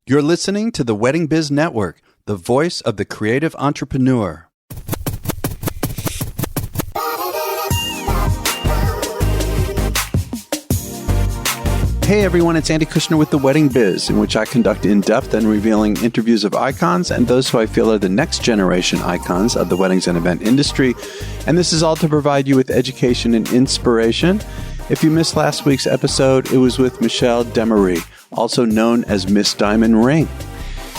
You're listening to the Wedding Biz Network, the voice of the creative entrepreneur. Hey everyone, it's Andy Kushner with the Wedding Biz, in which I conduct in-depth and revealing interviews of icons and those who I feel are the next generation icons of the weddings and event industry. And this is all to provide you with education and inspiration. If you missed last week's episode, it was with Michelle Demery, also known as Miss Diamond Ring.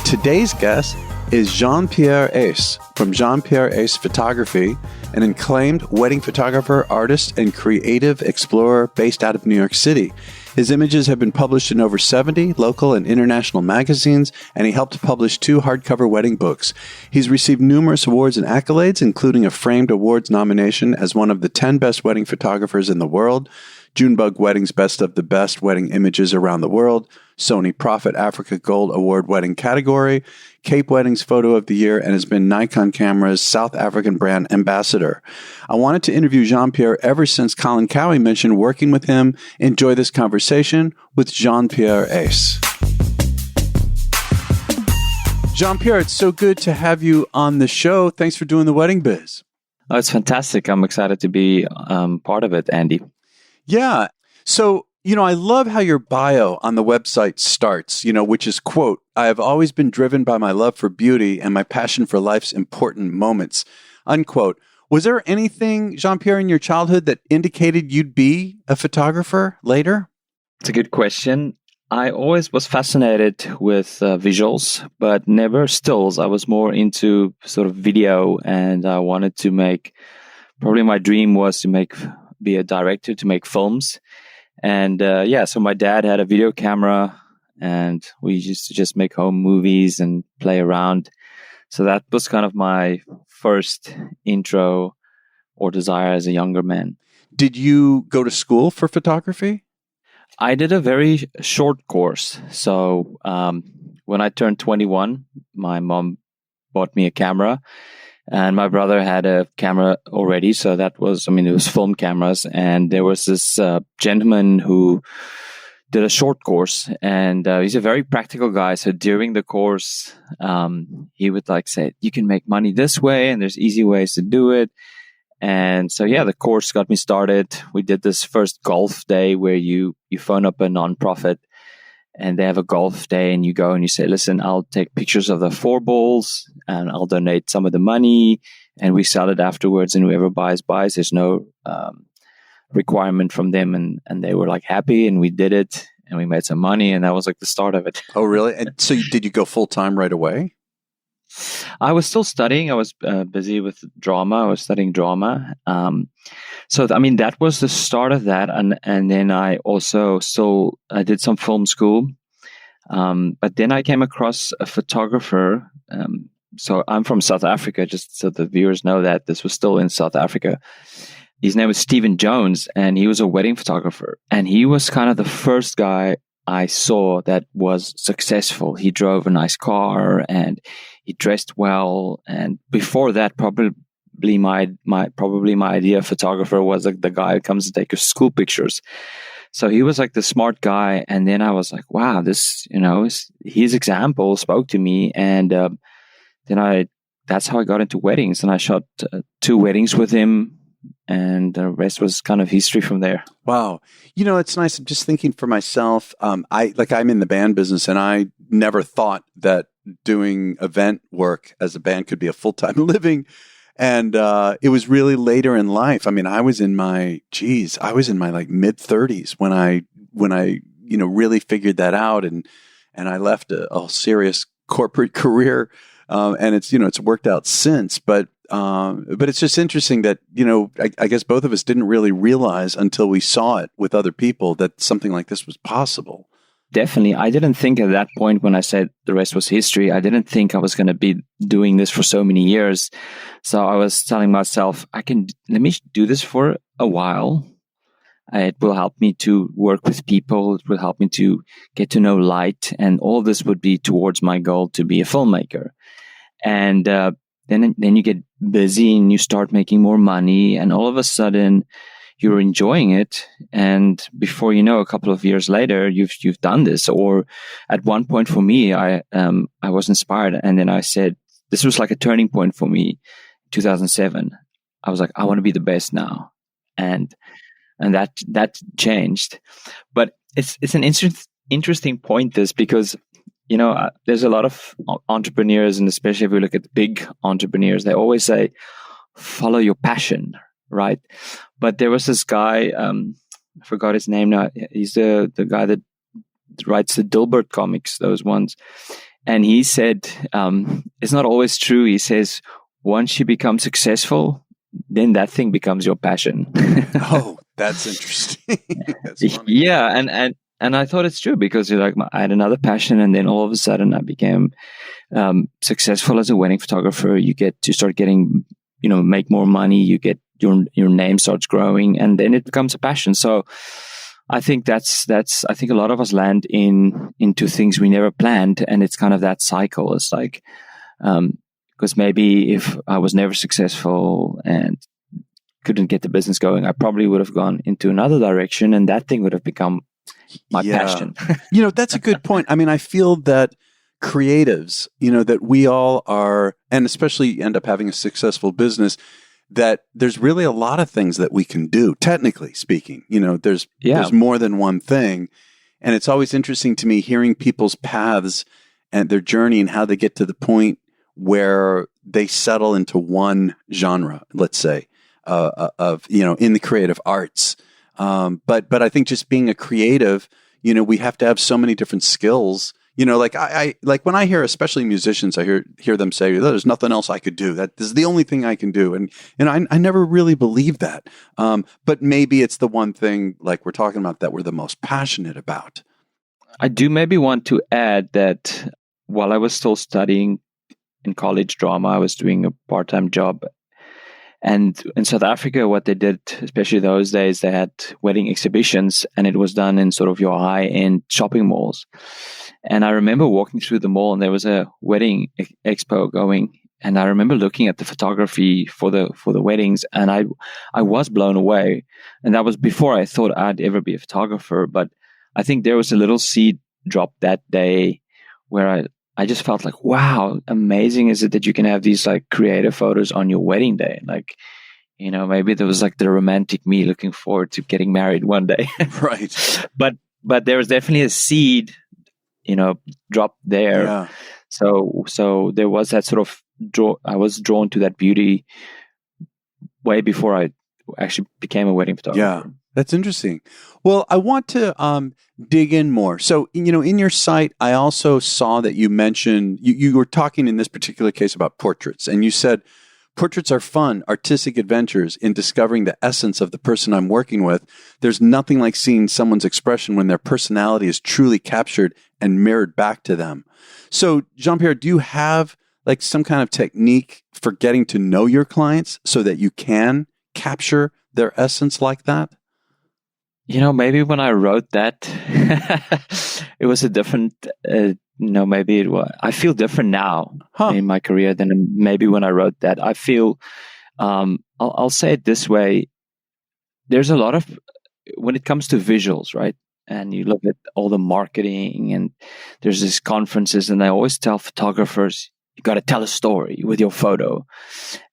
Today's guest is Jean-Pierre Uys from Jean-Pierre Uys Photography, an acclaimed wedding photographer, artist, and creative explorer based out of New York City. His images have been published in over 70 local and international magazines, and he helped publish 2 hardcover wedding books. He's received numerous awards and accolades, including a Framed Awards nomination as one of the 10 best wedding photographers in the world, Junebug Weddings Best of the Best Wedding Images Around the World, Sony Profit Africa Gold Award Wedding Category, Cape Weddings Photo of the Year, and has been Nikon Camera's South African brand ambassador. I wanted to interview Jean-Pierre ever since Colin Cowie mentioned working with him. Enjoy this conversation with Jean-Pierre Uys. Jean-Pierre, it's so good to have you on the show. Thanks for doing the Wedding Biz. Oh, it's fantastic. I'm excited to be part of it, Andy. Yeah. So, I love how your bio on the website starts, which is, quote, "I have always been driven by my love for beauty and my passion for life's important moments," unquote. Was there anything, Jean-Pierre, in your childhood that indicated you'd be a photographer later? It's a good question. I always was fascinated with visuals, but never stills. I was more into sort of video, and I wanted to probably my dream was to be a director, to make films. And so my dad had a video camera, and we used to just make home movies and play around. So that was kind of my first intro or desire as a younger man. Did you go to school for photography? I did a very short course. So when I turned 21, my mom bought me a camera. And my brother had a camera already, so it was film cameras. And there was this gentleman who did a short course, and he's a very practical guy. So during the course, he would say, you can make money this way, and there's easy ways to do it. And so, the course got me started. We did this first golf day where you phone up a nonprofit, and they have a golf day, and you go and you say, listen, I'll take pictures of the 4 balls and I'll donate some of the money, and we sell it afterwards, and whoever buys. There's no requirement from them. And they were happy, and we did it, and we made some money, and that was the start of it. Oh, really? And so did you go full time right away? I was still studying. I was busy with drama. I was studying drama. That was the start of that. And then I also I did some film school. But then I came across a photographer. So I'm from South Africa, just so the viewers know that this was still in South Africa. His name was Stephen Jones, and he was a wedding photographer. And he was kind of the first guy I saw that was successful. He drove a nice car and he dressed well. And before that, probably my idea of photographer was the guy who comes to take your school pictures. So he was the smart guy. And then I was wow, this, his example spoke to me. And that's how I got into weddings. And I shot 2 weddings with him. And the rest was kind of history from there. Wow. It's nice. I'm just thinking for myself, I'm in the band business, and I never thought that doing event work as a band could be a full-time living. And it was really later in life. I was in my mid-30s when I really figured that out. And I left a serious corporate career. And it's worked out since. But it's just interesting that, I guess both of us didn't really realize until we saw it with other people that something like this was possible. Definitely. I didn't think at that point when I said the rest was history, I didn't think I was going to be doing this for so many years. So I was telling myself, let me do this for a while. It will help me to work with people. It will help me to get to know light. And all this would be towards my goal to be a filmmaker. And then you get busy and you start making more money. And all of a sudden, you're enjoying it, and before you know, a couple of years later, you've done this. Or at one point for me, I was inspired, and then I said, this was like a turning point for me, 2007. I was like, I want to be the best now, and that changed. But it's an interesting point, this, because there's a lot of entrepreneurs, and especially if we look at the big entrepreneurs, they always say, follow your passion, right? But there was this guy, I forgot his name now. He's the guy that writes the Dilbert comics, those ones. And he said, it's not always true. He says, once you become successful, then that thing becomes your passion. Oh, that's interesting. That's funny. Yeah. And I thought it's true, because I had another passion, and then all of a sudden I became successful as a wedding photographer. You start getting, make more money. You get your name starts growing, and then it becomes a passion. So I think I think a lot of us land into things we never planned, and it's kind of that cycle. It's like, because maybe if I was never successful and couldn't get the business going, I probably would have gone into another direction, and that thing would have become my passion. That's a good point. I mean, I feel that creatives, that we all are, and especially end up having a successful business, that there's really a lot of things that we can do, technically speaking. There's more than one thing. And it's always interesting to me hearing people's paths and their journey and how they get to the point where they settle into one genre, let's say, of in the creative arts. But I think just being a creative, we have to have so many different skills. Like I like when I hear, especially musicians, I hear them say, "There's nothing else I could do. This is the only thing I can do." And I never really believe that. But maybe it's the one thing, like we're talking about, that we're the most passionate about. I do maybe want to add that while I was still studying in college drama, I was doing a part-time job. And in South Africa, what they did, especially those days, they had wedding exhibitions, and it was done in sort of your high-end shopping malls. And I remember walking through the mall, and there was a wedding expo going. And I remember looking at the photography for the weddings, and I was blown away. And that was before I thought I'd ever be a photographer. But I think there was a little seed dropped that day where I just felt like, wow, amazing is it that you can have these like creative photos on your wedding day? Like, maybe there was like the romantic me looking forward to getting married one day. Right. But there was definitely a seed, dropped there. Yeah. So there was that sort of I was drawn to that beauty way before I actually became a wedding photographer. Yeah. That's interesting. Well, I want to dig in more. So, in your site, I also saw that you mentioned, you were talking in this particular case about portraits, and you said, portraits are fun, artistic adventures in discovering the essence of the person I'm working with. There's nothing like seeing someone's expression when their personality is truly captured and mirrored back to them. So, Jean-Pierre, do you have like some kind of technique for getting to know your clients so that you can capture their essence like that? Maybe when I wrote that, it was a different, maybe it was, I feel different now in my career than maybe when I wrote that. I feel, I'll say it this way. There's a lot of, when it comes to visuals, right? And you look at all the marketing, and there's these conferences, and they always tell photographers, you got to tell a story with your photo.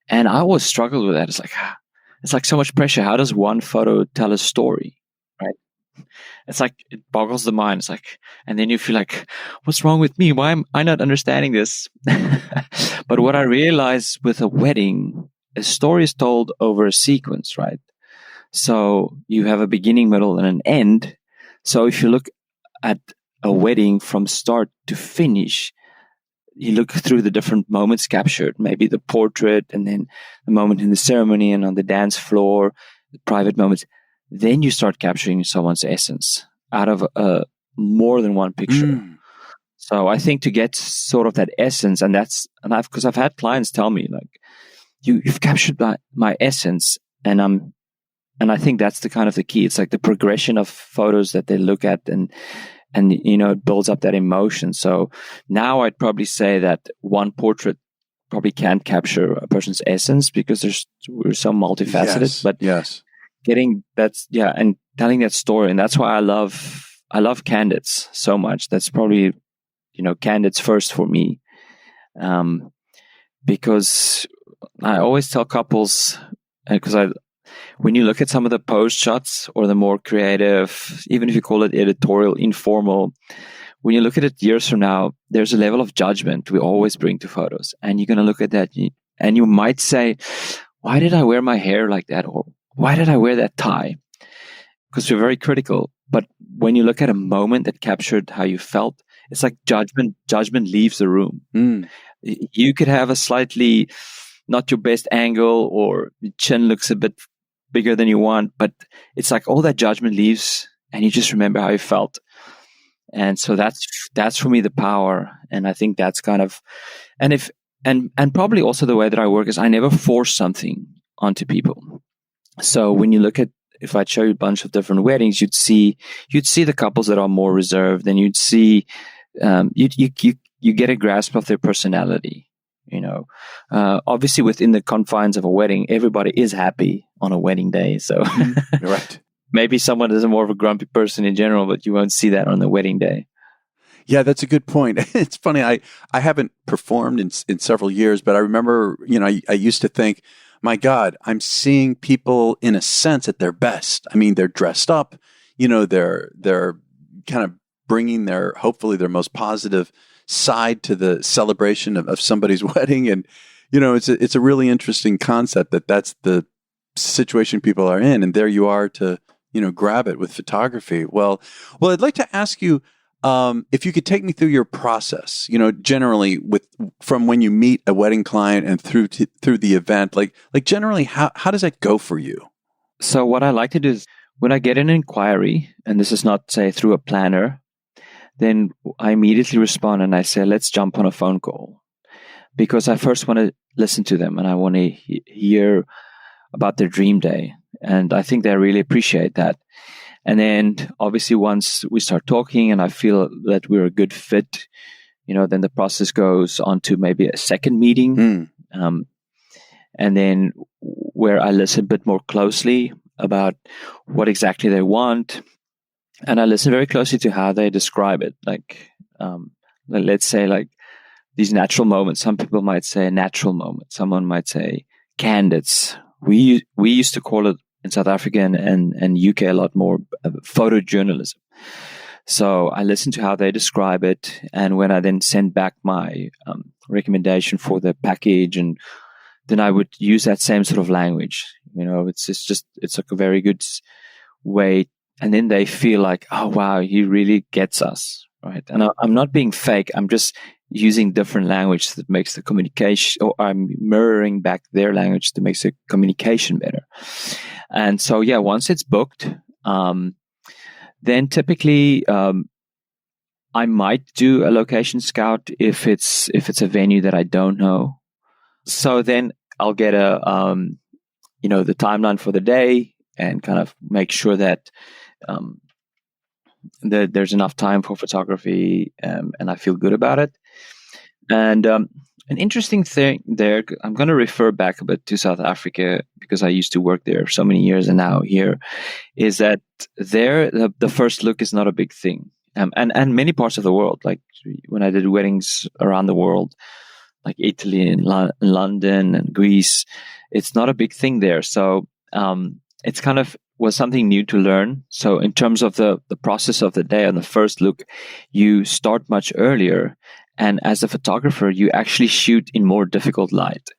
And I always struggled with that. It's like so much pressure. How does one photo tell a story? Right? It's like, it boggles the mind. It's like, and then you feel like, what's wrong with me? Why am I not understanding this? But what I realized with a wedding, a story is told over a sequence, right? So you have a beginning, middle, and an end. So if you look at a wedding from start to finish, you look through the different moments captured, maybe the portrait, and then the moment in the ceremony and on the dance floor, the private moments. Then you start capturing someone's essence out of more than one picture. So I think to get sort of that essence, because I've had clients tell me like, you've captured my essence, and I think that's the kind of the key. It's like the progression of photos that they look at, and it builds up that emotion. So now I'd probably say that one portrait probably can't capture a person's essence because we're so multifaceted. Yes. and telling that story. And that's why I love candidates so much. That's probably, candidates first for me. Because I always tell couples, because when you look at some of the post shots or the more creative, even if you call it editorial, informal, when you look at it years from now, there's a level of judgment we always bring to photos. And you're going to look at that and you might say, why did I wear my hair like that? Or why did I wear that tie? Because we're very critical. But when you look at a moment that captured how you felt, it's like judgment leaves the room. You could have a slightly not your best angle, or your chin looks a bit bigger than you want, but it's like all that judgment leaves and you just remember how you felt. And so that's for me the power. And I think that's kind of, and probably also the way that I work is I never force something onto people. So when you look at, if I'd show you a bunch of different weddings, you'd see the couples that are more reserved, and you'd see, you get a grasp of their personality. Obviously within the confines of a wedding, everybody is happy on a wedding day. So right. Maybe someone is more of a grumpy person in general, but you won't see that on the wedding day. Yeah, that's a good point. It's funny. I haven't performed in several years, but I remember, I used to think, my God, I'm seeing people in a sense at their best. I mean, they're dressed up, they're kind of bringing hopefully their most positive side to the celebration of somebody's wedding. And, it's a really interesting concept that's the situation people are in. And there you are to, grab it with photography. Well, I'd like to ask you, if you could take me through your process, generally from when you meet a wedding client and through the event, like generally, how does that go for you? So what I like to do is when I get an inquiry, and this is not, say, through a planner, then I immediately respond and I say, let's jump on a phone call, because I first want to listen to them and I want to hear about their dream day. And I think they really appreciate that. And then obviously once we start talking and I feel that we're a good fit, then the process goes on to maybe a second meeting. And then where I listen a bit more closely about what exactly they want. And I listen very closely to how they describe it. Like, let's say like these natural moments. Some people might say a natural moment. Someone might say candidates. We used to call it in South Africa and UK a lot more photojournalism. So I listen to how they describe it. And when I then send back my recommendation for the package, and then I would use that same sort of language. It's like a very good way. And then they feel like, oh, wow, he really gets us, right? And I'm not being fake. I'm just using different language that makes the communication, or I'm mirroring back their language that makes the communication better. And so, yeah, once it's booked, then typically I might do a location scout if it's a venue that I don't know. So then I'll get the timeline for the day and kind of make sure that there's enough time for photography, and I feel good about it. And an interesting thing there, I'm going to refer back a bit to South Africa because I used to work there so many years and now here, is that there the first look is not a big thing. And many parts of the world, like when I did weddings around the world, like Italy and London and Greece, it's not a big thing there. So it's kind of was something new to learn. So in terms of the process of the day on the first look, you start much earlier. And as a photographer, you actually shoot in more difficult light.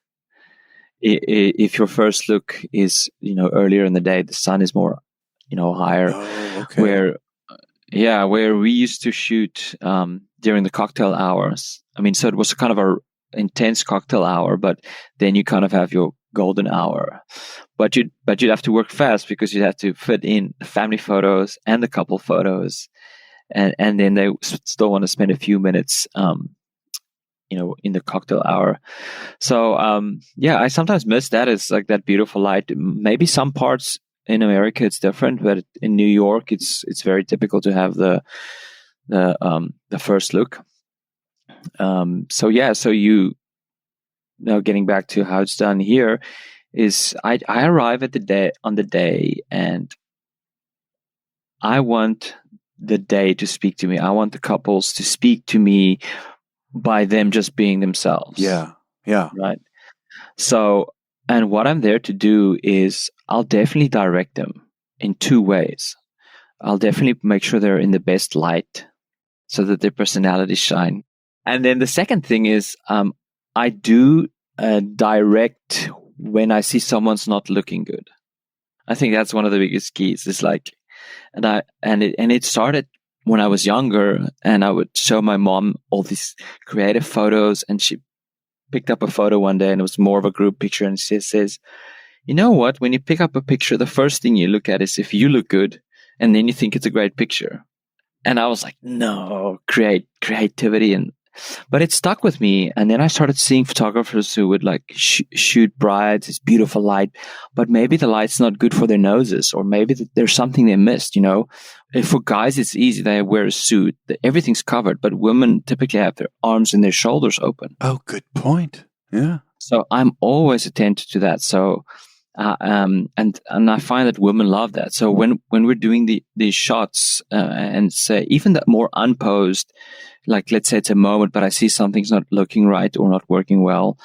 If your first look is, earlier in the day, the sun is more, higher. Oh, okay. Where we used to shoot during the cocktail hours. I mean, so it was kind of a intense cocktail hour, but then you kind of have your golden hour. But you'd have to work fast because you'd have to fit in the family photos and the couple photos. And then they still want to spend a few minutes, in the cocktail hour. So, I sometimes miss that. It's like that beautiful light. Maybe some parts in America it's different, but in New York it's very typical to have the first look. So getting back to how it's done here, is I arrive at on the day, and I want the day to speak to me. I want the couples to speak to me by them just being themselves. Yeah. Yeah. Right. So, and what I'm there to do is I'll definitely direct them in two ways. I'll definitely make sure they're in the best light so that their personalities shine. And then the second thing is I do direct when I see someone's not looking good. I think that's one of the biggest keys. Is like, and it started when I was younger, and I would show my mom all these creative photos, and she picked up a photo one day, and it was more of a group picture, and she says, "You know what? When you pick up a picture, the first thing you look at is if you look good, and then you think it's a great picture." And I was like, "No, creativity," but it stuck with me. And then I started seeing photographers who would like shoot brides, this beautiful light, but maybe the light's not good for their noses, or maybe there's something they missed. If for guys, it's easy. They wear a suit, everything's covered, but women typically have their arms and their shoulders open. Oh, good point. Yeah. So I'm always attentive to that. So, and I find that women love that. So when we're doing these shots, and say even the more unposed, like let's say it's a moment, but I see something's not looking right or not working well,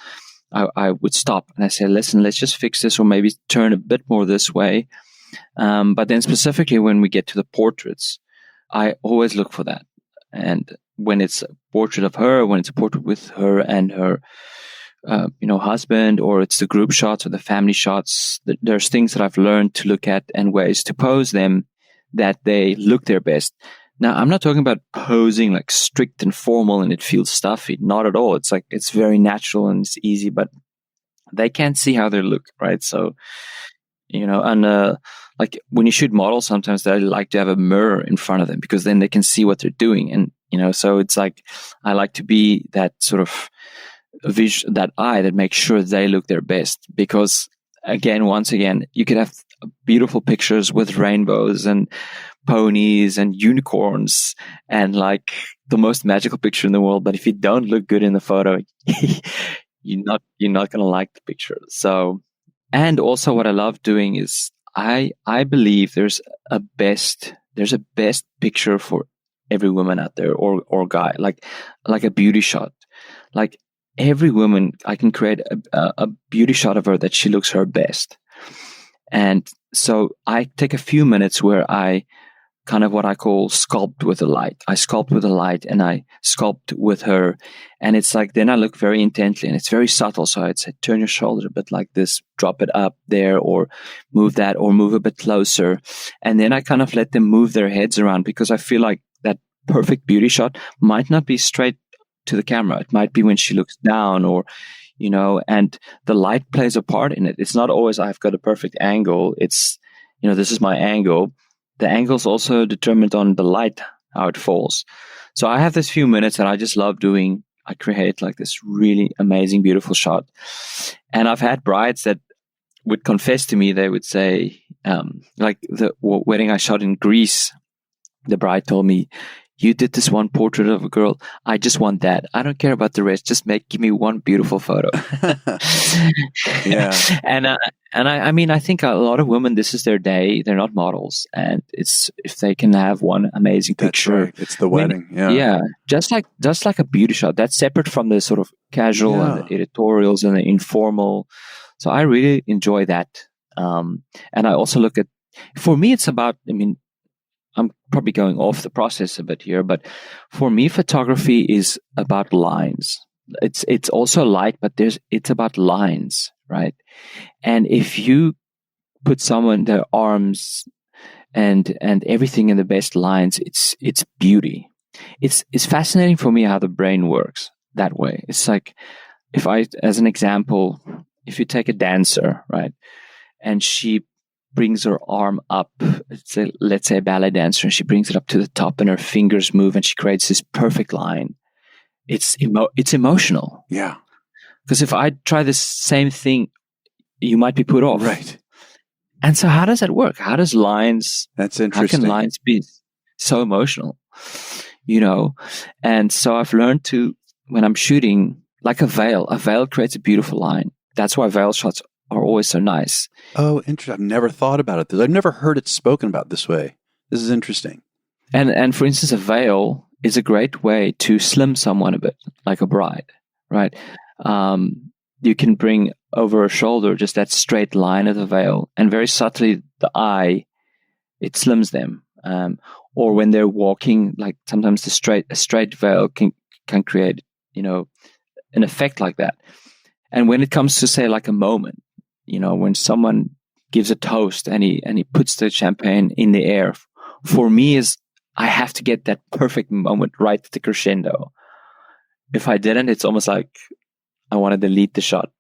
I would stop and I say, "Listen, let's just fix this, or maybe turn a bit more this way." But then specifically when we get to the portraits, I always look for that. And when it's a portrait of her, when it's a portrait with her and her husband, or it's the group shots or the family shots, there's things that I've learned to look at and ways to pose them that they look their best. Now, I'm not talking about posing like strict and formal and it feels stuffy. Not at all. It's like, it's very natural and it's easy, but they can't see how they look, right? So, and like when you shoot models, sometimes they like to have a mirror in front of them because then they can see what they're doing. And, so it's like, I like to be that sort of vision, that eye that makes sure they look their best, because once again, you could have beautiful pictures with rainbows and ponies and unicorns and like the most magical picture in the world, but if you don't look good in the photo, you're not going to like the picture. So, and also what I love doing is I believe there's a best picture for every woman out there or guy, like a beauty shot. Like every woman, I can create a beauty shot of her that she looks her best. And so I take a few minutes where I kind of what I call sculpt with the light. I sculpt with the light and I sculpt with her. And it's like, then I look very intently and it's very subtle. So I'd say, turn your shoulder a bit like this, drop it up there, or move that, or move a bit closer. And then I kind of let them move their heads around, because I feel like that perfect beauty shot might not be straight to the camera. It might be when she looks down, or, and the light plays a part in it. It's not always I've got a perfect angle. It's, this is my angle. The angle is also determined on the light, how it falls. So I have this few minutes that I just love doing. I create like this really amazing, beautiful shot. And I've had brides that would confess to me, they would say, like the wedding I shot in Greece, the bride told me, "You did this one portrait of a girl. I just want that. I don't care about the rest. Just give me one beautiful photo." Yeah. And I mean, I think a lot of women, this is their day. They're not models, and it's if they can have one amazing picture. That's right. It's the wedding. Yeah. Just like a beauty shot. That's separate from the sort of casual and the editorials and the informal. So I really enjoy that. And I also look at. For me, it's about. I mean, I'm probably going off the process a bit here, but for me, photography is about lines. It's also light, but it's about lines, right? And if you put someone, their arms and everything in the best lines, it's beauty. It's fascinating for me how the brain works that way. It's like, as an example, if you take a dancer, right, and she brings her arm up, let's say a ballet dancer, and she brings it up to the top and her fingers move and she creates this perfect line. It's emotional. Yeah. Because if I try the same thing, you might be put off. Right. And so how does that work? How does lines... That's interesting. How can lines be so emotional? And so I've learned to, when I'm shooting, like a veil creates a beautiful line. That's why veil shots are always so nice. Oh, interesting. I've never thought about it. I've never heard it spoken about this way. This is interesting. And for instance, a veil is a great way to slim someone a bit, like a bride, right? You can bring over a shoulder just that straight line of the veil, and very subtly the eye, it slims them. Or when they're walking, like sometimes a straight veil can create, an effect like that. And when it comes to, say, like a moment, when someone gives a toast and he puts the champagne in the air, for me I have to get that perfect moment right at the crescendo. If I didn't, it's almost like I want to delete the shot,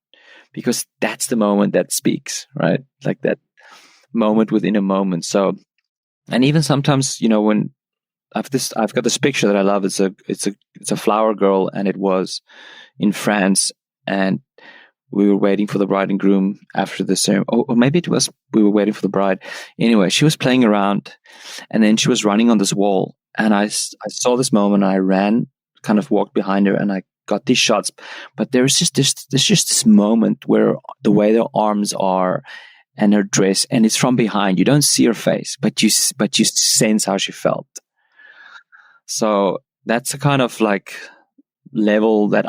because that's the moment that speaks, right? Like that moment within a moment. So, and even sometimes, when I've got this picture that I love. It's a flower girl, and it was in France, and we were waiting for the bride and groom after the ceremony. Or maybe it was we were waiting for the bride. Anyway, she was playing around, and then she was running on this wall, and I saw this moment. And I ran, kind of walked behind her, and I got these shots. But there's just this moment where the way their arms are and her dress, and it's from behind. You don't see her face, but you sense how she felt. So that's a kind of like level that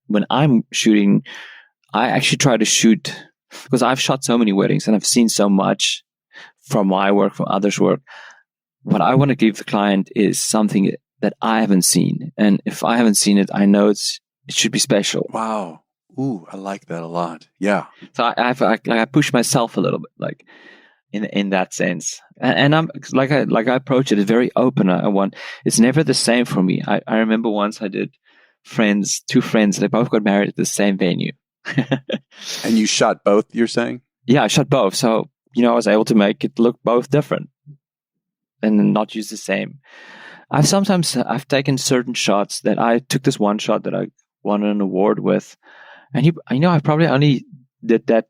when I'm shooting, I actually try to shoot, because I've shot so many weddings and I've seen so much from my work, from others' work. What I want to give the client is something that I haven't seen. And if I haven't seen it, I know it should be special. Wow. Ooh, I like that a lot. Yeah. So I push myself a little bit, like in that sense. And I'm like I approach it, it's very open. It's never the same for me. I remember once I did two friends, they both got married at the same venue. And you shot both, you're saying? Yeah, I shot both. So, I was able to make it look both different and not use the same. I've taken certain shots that I took this one shot that I won an award with. And I probably only did that.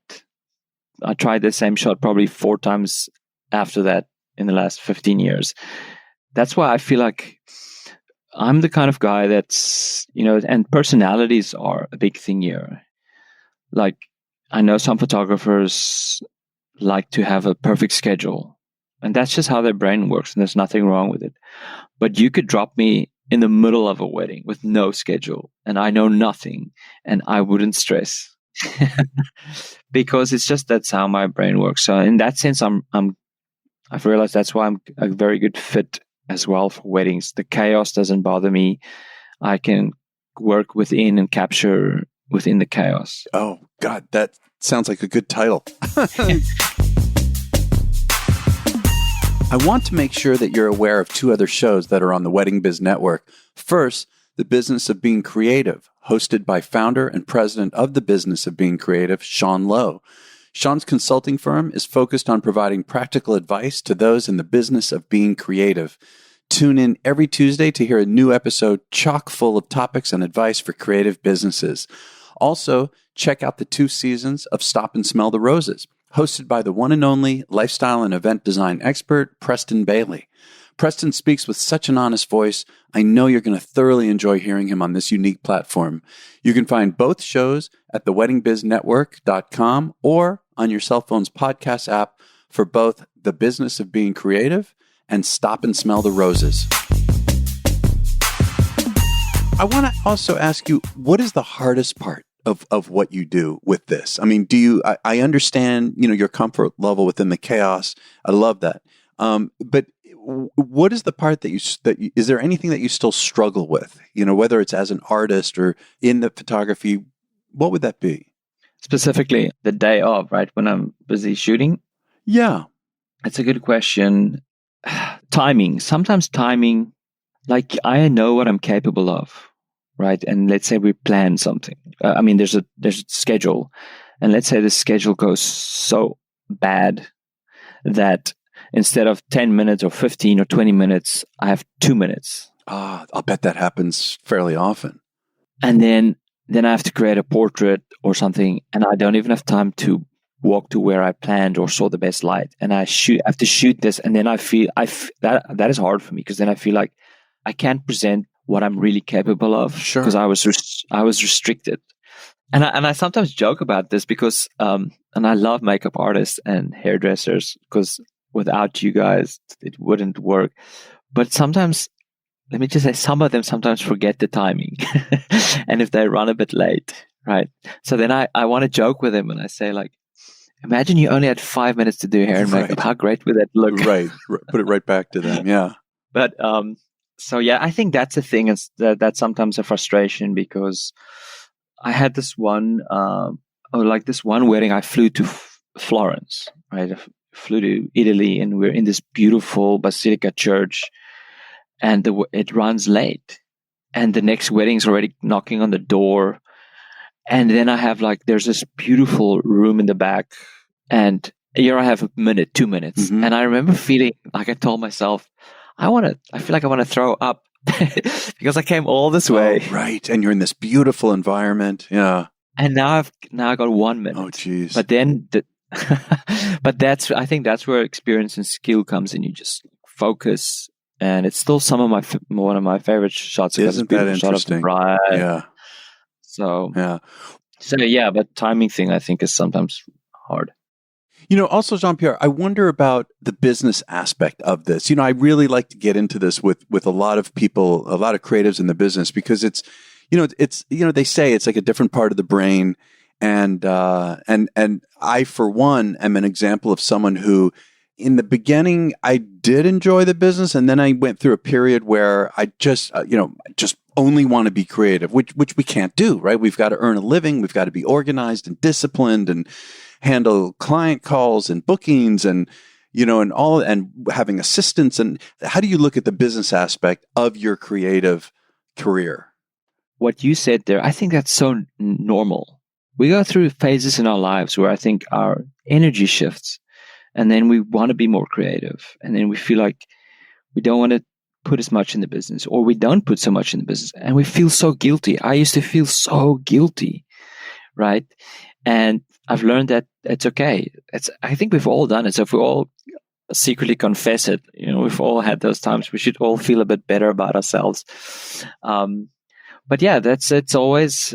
I tried the same shot probably 4 times after that in the last 15 years. That's why I feel like I'm the kind of guy that's, and personalities are a big thing here. Like, I know some photographers like to have a perfect schedule, and that's just how their brain works, and there's nothing wrong with it. But you could drop me in the middle of a wedding with no schedule, and I know nothing, and I wouldn't stress. Because it's just that's how my brain works. So in that sense, I've realized that's why I'm a very good fit as well for weddings. The chaos doesn't bother me. I can work within and capture within the chaos. Oh God, that sounds like a good title. I want to make sure that you're aware of 2 other shows that are on the Wedding Biz Network. First, The Business of Being Creative, hosted by founder and president of The Business of Being Creative, Sean Lowe. Sean's consulting firm is focused on providing practical advice to those in the business of being creative. Tune in every Tuesday to hear a new episode chock full of topics and advice for creative businesses. Also, check out the 2 seasons of Stop and Smell the Roses, hosted by the one and only lifestyle and event design expert, Preston Bailey. Preston speaks with such an honest voice. I know you're going to thoroughly enjoy hearing him on this unique platform. You can find both shows at theweddingbiznetwork.com or on your cell phone's podcast app for both The Business of Being Creative and Stop and Smell the Roses. I want to also ask you, what is the hardest part of what you do with this? I mean, I understand, your comfort level within the chaos. I love that. But what is the part is there anything that you still struggle with, whether it's as an artist or in the photography, what would that be? Specifically the day of, right? When I'm busy shooting? Yeah. That's a good question. Timing. Sometimes timing, like I know what I'm capable of, right? And let's say we plan something. There's a schedule, and let's say the schedule goes so bad that instead of 10 minutes or 15 or 20 minutes, I have 2 minutes. I'll bet that happens fairly often. And then I have to create a portrait or something, and I don't even have time to walk to where I planned or saw the best light. And I have to shoot this, and then I feel that is hard for me, because then I feel like I can't present what I'm really capable of, Sure. because I was restricted. I sometimes joke about this because, and I love makeup artists and hairdressers because without you guys, it wouldn't work. But sometimes, let me just say, some of them sometimes forget the timing. And if they run a bit late, right? So then I want to joke with them and I say, like, imagine you only had 5 minutes to do hair and makeup. Right. How great would that look? Right. Put it right back to them. Yeah. But so yeah, I think that's the thing. Is that's sometimes a frustration because I had this one, this one wedding. I flew to Florence, right? I flew to Italy, and we're in this beautiful Basilica church, and it runs late, and the next wedding's already knocking on the door, and then I have there's this beautiful room in the back, and here I have a minute, 2 minutes, Mm-hmm. and I remember feeling like I told myself, I feel like I want to throw up because I came all this way. Oh, right. And you're in this beautiful environment. Yeah. And now I got 1 minute. Oh, geez. But then, I think that's where experience and skill comes in. You just focus, and it's still one of my favorite shots. Isn't that interesting? Right. Yeah. So yeah. But timing thing I think is sometimes hard. Also, Jean-Pierre, I wonder about the business aspect of this. I really like to get into this with a lot of people, a lot of creatives in the business, because it's they say it's like a different part of the brain. And I, for one, am an example of someone who, in the beginning, I did enjoy the business. And then I went through a period where I just only want to be creative, which we can't do, right? We've got to earn a living. We've got to be organized and disciplined and handle client calls and bookings and having assistants. And how do you look at the business aspect of your creative career? What you said there, I think that's so normal. We go through phases in our lives where I think our energy shifts, and then we want to be more creative. And then we feel like we don't want to put as much in the business, or we don't put so much in the business, and we feel so guilty. I used to feel so guilty, right? And I've learned that it's okay. I think we've all done it. So if we all secretly confess it, we've all had those times. We should all feel a bit better about ourselves. But yeah, it's always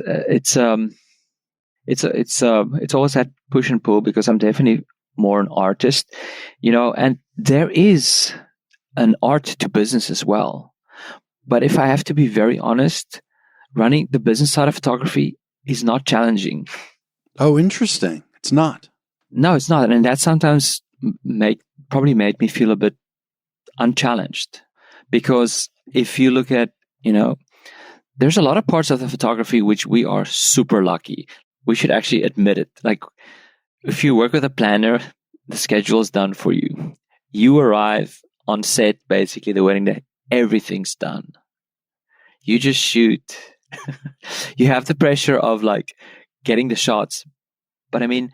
that push and pull, because I'm definitely more an artist, and there is an art to business as well. But if I have to be very honest, running the business side of photography is not challenging. Oh, interesting. It's not. No, it's not. And that sometimes probably made me feel a bit unchallenged, because if you look at, there's a lot of parts of the photography which we are super lucky. We should actually admit it. Like, if you work with a planner, the schedule is done for you. You arrive on set, basically the wedding day, everything's done. You just shoot. You have the pressure of getting the shots. But I mean,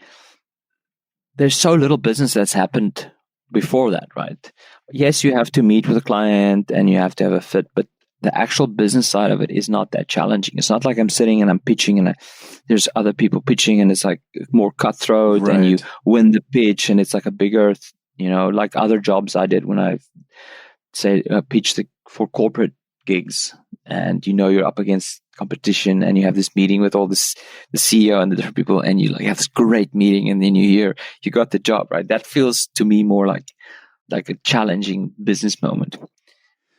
there's so little business that's happened before that, right? Yes, you have to meet with a client and you have to have a fit, but the actual business side of it is not that challenging. It's not like I'm sitting and I'm pitching and there's other people pitching and it's more cutthroat, right, and you win the pitch and it's a bigger, like other jobs I did when I pitched for corporate gigs, and you're up against competition and you have this meeting with all the CEO and the different people, and you have this great meeting, and then you hear you got the job, right? That feels to me more like a challenging business moment.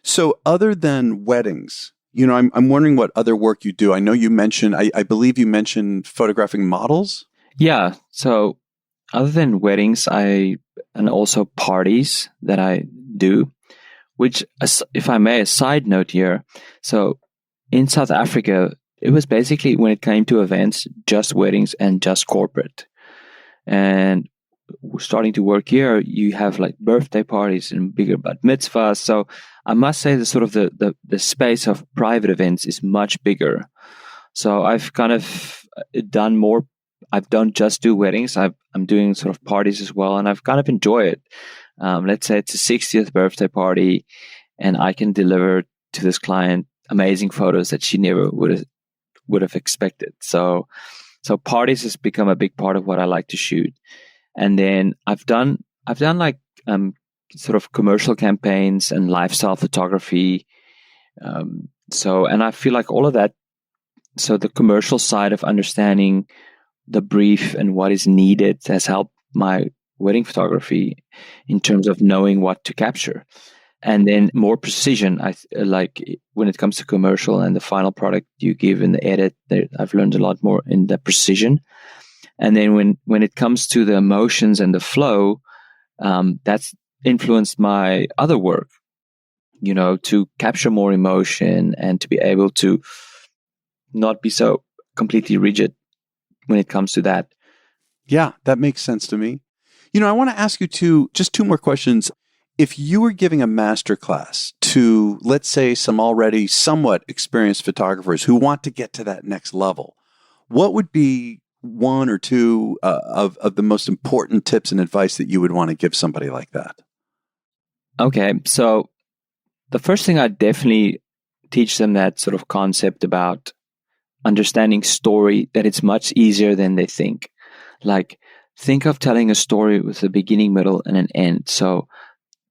So other than weddings, I'm wondering what other work you do. I know you mentioned, I believe you mentioned photographing models. Yeah. So other than weddings, and also parties that I do, which, if I may, a side note here. So in South Africa, it was basically, when it came to events, just weddings and just corporate. And starting to work here, you have birthday parties and bigger bat mitzvahs. So I must say the sort of the space of private events is much bigger. So I've kind of done more. I don't just do weddings. I'm doing sort of parties as well, and I've kind of enjoyed it. Let's say it's a 60th birthday party, and I can deliver to this client amazing photos that she never would have expected. So parties has become a big part of what I like to shoot. And then I've done sort of commercial campaigns and lifestyle photography. And I feel like all of that So the commercial side of understanding the brief and what is needed has helped my wedding photography in terms of knowing what to capture. And then more precision, like when it comes to commercial and the final product you give in the edit, I've learned a lot more in the precision. And then when it comes to the emotions and the flow, that's influenced my other work, to capture more emotion and to be able to not be so completely rigid when it comes to that. Yeah, that makes sense to me. I want to ask you just two more questions. If you were giving a master class to, let's say, some already somewhat experienced photographers who want to get to that next level, what would be one or two of the most important tips and advice that you would want to give somebody like that? Okay, so the first thing I definitely teach them that sort of concept about understanding story, that it's much easier than they think. Like, think of telling a story with a beginning, middle, and an end. So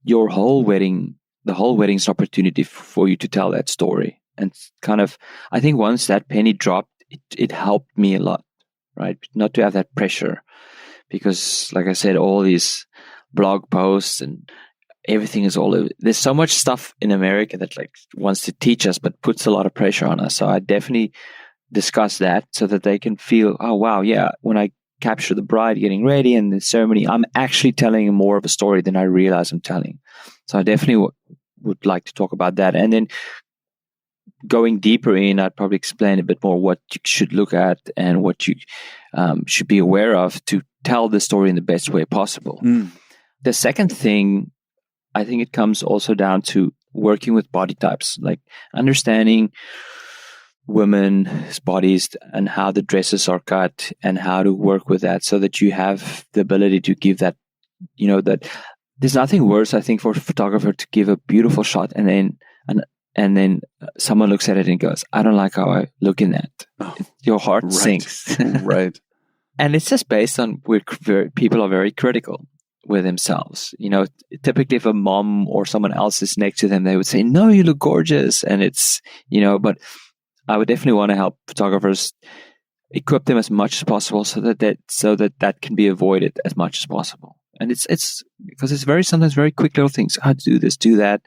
your whole wedding, the whole wedding's an opportunity for you to tell that story. And kind of, I think once that penny dropped, it helped me a lot, right? Not to have that pressure, because like I said, all these blog posts and everything is all over. There's so much stuff in America that like wants to teach us, but puts a lot of pressure on us. So I definitely discuss that so that they can feel, oh wow, yeah, when I capture the bride getting ready and the ceremony, I'm actually telling more of a story than I realize I'm telling. So I definitely would like to talk about that. And then going deeper in, I'd probably explain a bit more what you should look at and what you should be aware of to tell the story in the best way possible. The second thing, I think it comes also down to working with body types, like understanding women's bodies and how the dresses are cut and how to work with that so that you have the ability to give that, that there's nothing worse, I think, for a photographer to give a beautiful shot and then someone looks at it and goes, I don't like how I look in that. Oh, your heart sinks. Right. And it's just based on where people are very critical with themselves. Typically if a mom or someone else is next to them, they would say, no, you look gorgeous. And it's, but I would definitely want to help photographers equip them as much as possible so that can be avoided as much as possible. And it's because it's sometimes very quick little things. How to do this, do that.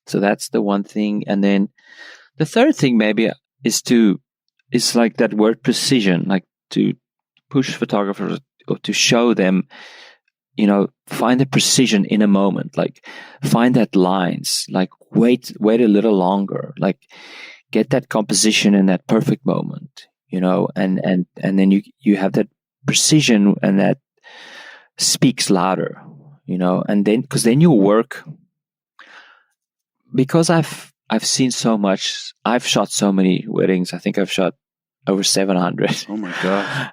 So that's the one thing. And then the third thing maybe is like that word precision, like to push photographers or to show them, find the precision in a moment, like find that lines, like wait a little longer, like get that composition in that perfect moment, and then you have that precision and that speaks louder, and then, because then you work, because I've seen so much, I've shot so many weddings. I think I've shot over 700. Oh my God.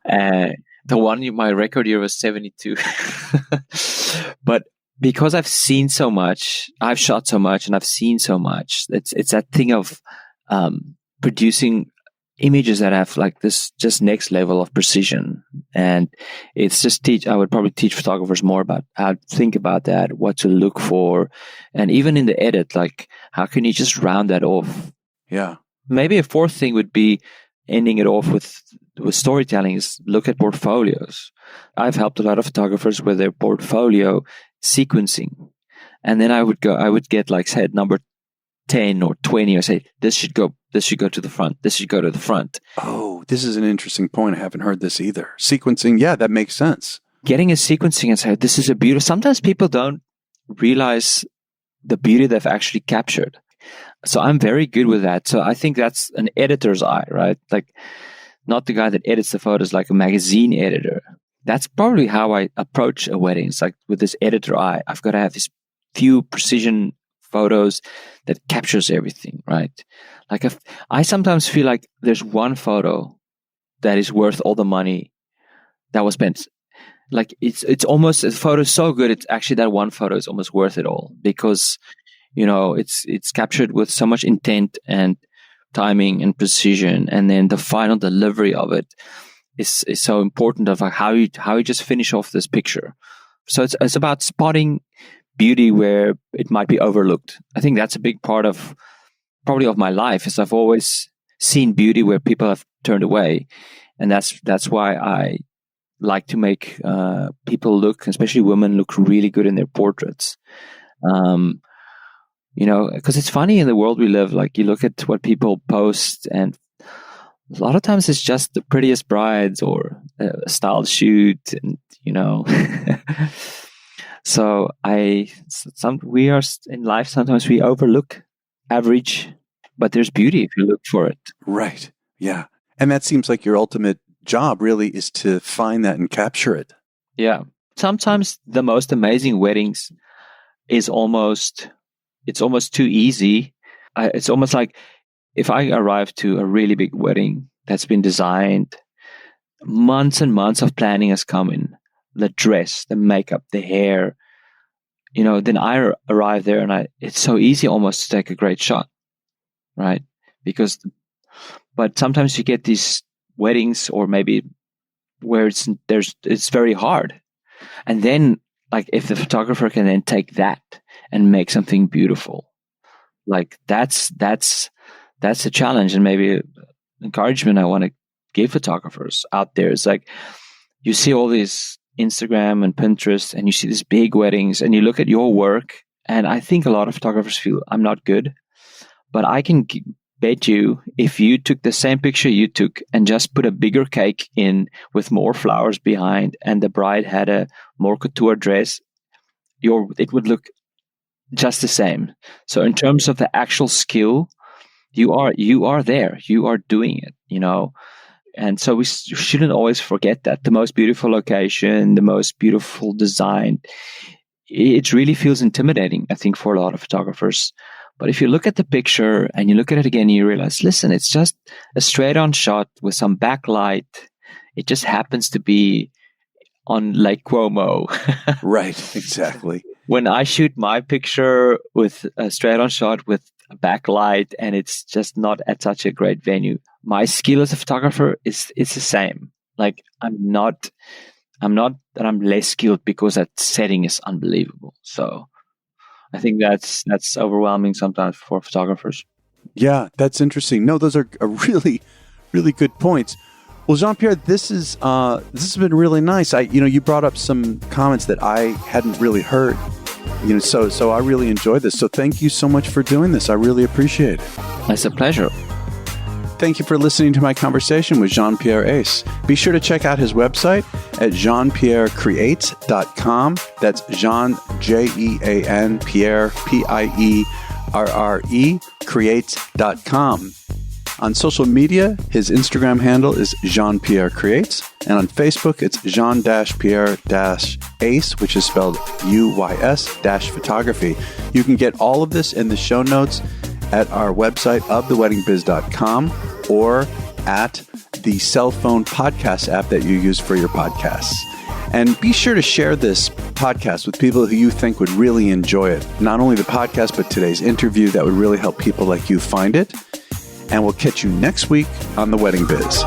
My record year was 72. But because I've seen so much, I've shot so much and I've seen so much, it's that thing of producing images that have like this just next level of precision. And it's just I would probably teach photographers more about how to think about that, what to look for. And even in the edit, like how can you just round that off? Yeah. Maybe a fourth thing would be ending it off with storytelling is look at portfolios. I've helped a lot of photographers with their portfolio sequencing. And then I would get like say number 10 or 20, or say this should go to the front, this should go to the front. Oh, this is an interesting point. I haven't heard this either. Sequencing, yeah, that makes sense. Getting a sequencing and say this is a beauty. Sometimes people don't realize the beauty they've actually captured. So I'm very good with that. So I think that's an editor's eye, right? Like not the guy that edits the photos like a magazine editor. That's probably how I approach a wedding. It's like with this editor eye, I've got to have this few precision photos that captures everything, right? Like I sometimes feel like there's one photo that is worth all the money that was spent. Like it's almost, the photo is so good, it's actually that one photo is almost worth it all, because it's captured with so much intent and timing and precision, and then the final delivery of it is so important, of like how you just finish off this picture. So it's about spotting beauty where it might be overlooked. I think that's a big part of probably of my life, is I've always seen beauty where people have turned away. And that's why I like to make people look, especially women, look really good in their portraits. Because it's funny in the world we live, like you look at what people post, and a lot of times it's just the prettiest brides or a style shoot, and so we are in life, sometimes we overlook average, but there's beauty if you look for it. Right. Yeah. And that seems like your ultimate job really is to find that and capture it. Yeah. Sometimes the most amazing weddings it's almost too easy. It's almost like if I arrive to a really big wedding that's been designed, months and months of planning has come in, the dress, the makeup, the hair, then I arrive there and it's so easy almost to take a great shot, right? But sometimes you get these weddings, or maybe where it's very hard. And then, like, if the photographer can then take that and make something beautiful, like that's a challenge, and maybe encouragement I want to give photographers out there. It's like you see all these Instagram and Pinterest, and you see these big weddings, and you look at your work, and I think a lot of photographers feel I'm not good, but I can bet you if you took the same picture you took and just put a bigger cake in with more flowers behind, and the bride had a more couture dress, it would look just the same. So in terms of the actual skill, you are there, you are doing it, and so we shouldn't always forget that the most beautiful location, the most beautiful design, it really feels intimidating, I think, for a lot of photographers. But if you look at the picture and you look at it again, you realize, listen, it's just a straight-on shot with some backlight. It just happens to be on Lake Como. Right, exactly. When I shoot my picture with a straight-on shot with a backlight, and it's just not at such a great venue, my skill as a photographer it's the same. Like I'm not that I'm less skilled because that setting is unbelievable. So I think that's overwhelming sometimes for photographers. Yeah, that's interesting. No, those are really, really good points. Well, Jean-Pierre, this has been really nice. You brought up some comments that I hadn't really heard. So I really enjoyed this. So thank you so much for doing this. I really appreciate it. It's a pleasure. Thank you for listening to my conversation with Jean-Pierre Uys. Be sure to check out his website at jeanpierrecreates.com. That's Jean, Jean, Pierre, Pierre, creates.com. On social media, his Instagram handle is Jean-Pierre Creates, and on Facebook, it's Jean-Pierre-Ace, which is spelled UYS-photography. You can get all of this in the show notes at our website of theweddingbiz.com or at the cell phone podcast app that you use for your podcasts. And be sure to share this podcast with people who you think would really enjoy it. Not only the podcast, but today's interview. That would really help people like you find it. And we'll catch you next week on The Wedding Biz.